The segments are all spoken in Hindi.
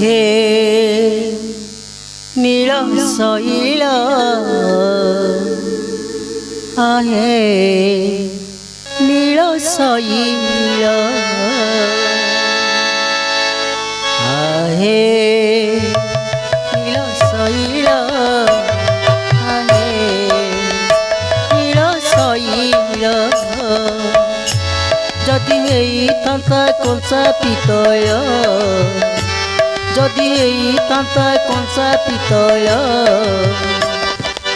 हे नील शैल आहे नील शैल आहे नील शैल आहे नील शैल जदि हेइतांता कंसा पितल जदि हेइतांता कंसा पितल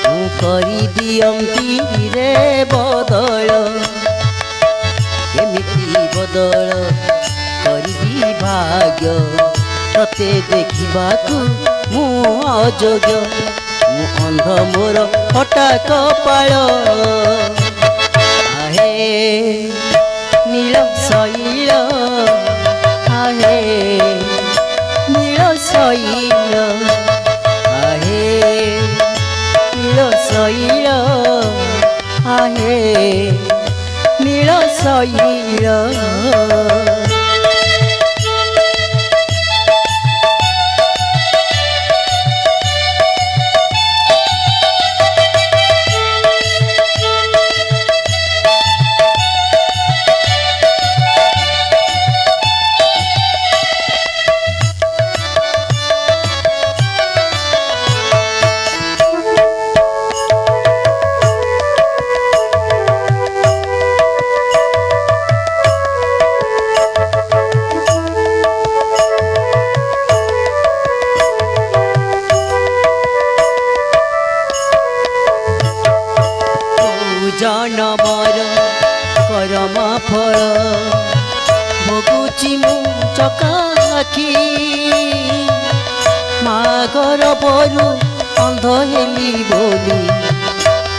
मु करि दियंती रे बदल केमिति बदल करिबी भाग्य तते देखिबाकू मु अयोग्य मु अंध मोर फटा कपाळ आहे नील शैल आहे नील शैल आहे नील शैल आहे नील शैल जनमर करम फल भोगुची मु चकाखी मागर बरु अंध हेली बोली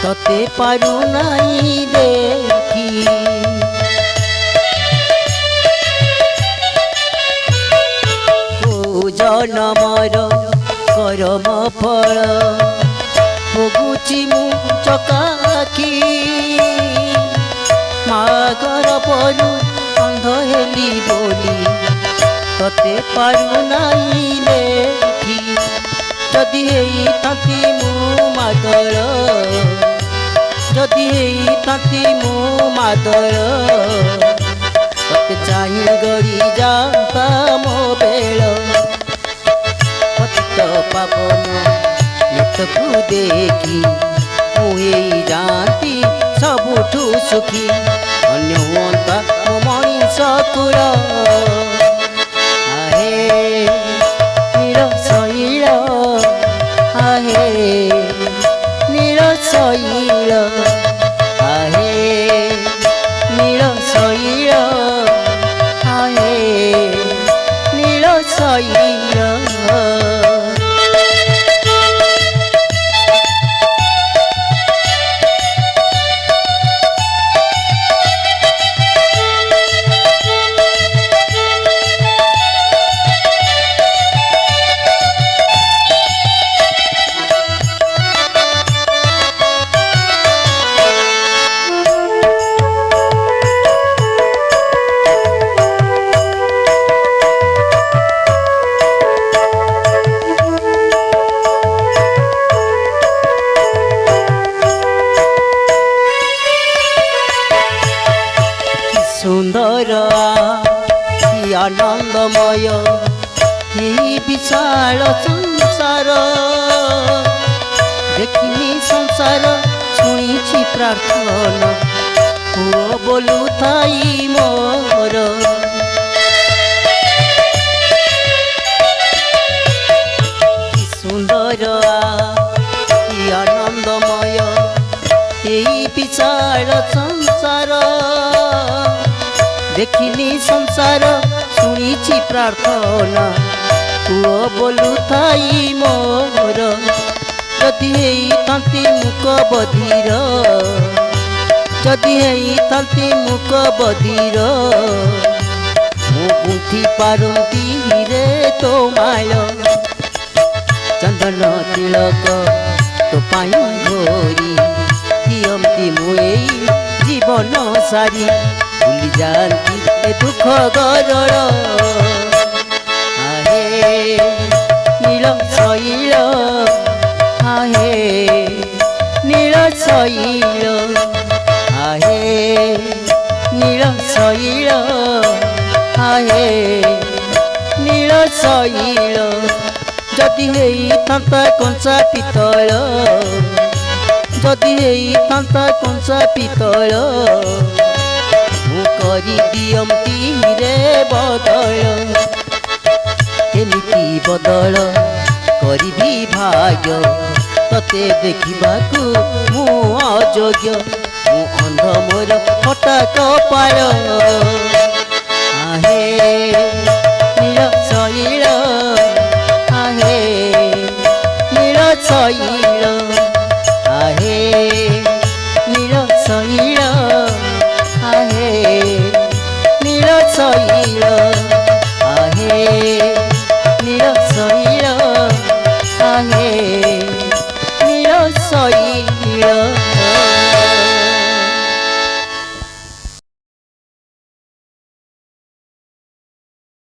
तते पारु नाई देखी ओ जनमर करम फल भोगुची मु चकाखी मागर बरु अंध हेली बोली तते पारु नाई देखी जदि हेइतांती मु मादल जदि हेइतांती मु मादल तते चाहि गड़ी जाता मो बेल पतित पावन को देखी मुई जानती सबुठू सुखी अन्य हुअंता मो मनीष कुल आहे नील शैल आहे नील शैल आहे नील शैल आहे नील शैल सुंदर कि आनंदमय ही विशाल संसार देखिनी संसार शुणी प्रार्थना पुओ बोलू थाई मोर कि सुंदर कि आनंदमय ही विशाल संसार देखिनी संसार शुणी प्रार्थना पुओ बोलू थाई मोर जदि हेइतांती मुक बधिर जदि हेइतांती मुक बधिर मु गुंथि पारंती रे तो माल चंदन तिलक तो पाई घोरी दियंती मुई जीवन सारी भूली जानती दुख गरल आहे ଶୈଳ ଆହେ ନୀଳ ଶୈଳ ଆହେ ନୀଳ ଶୈଳ ଯଦି ହେଇଥାନ୍ତା କଂସା ପିତଳ ଯଦି ହେଇଥାନ୍ତା କଂସା ପିତଳ ମୁଁ କରିଦିଅନ୍ତି ରେ ବଦଳ କେମିତି ବଦଳ କରିବି ଭାଗ୍ୟ ତତେ ଦେଖିବାକୁ ମୁଁ ଅଯୋଗ୍ୟ ମୁଁ ଅନ୍ଧ ମୋର ଫଟା କପାଳ ଆହେ ନୀଳ ଶୈଳ ଆହେ ନୀଳ ଶୈଳ ଆହେ ନୀଳ ଶୈଳ ଆହେ ନୀଳ ଶୈଳ ଆହେ ନୀଳ ଶୈଳ ଆହେ ନୀଳ ଶୈଳ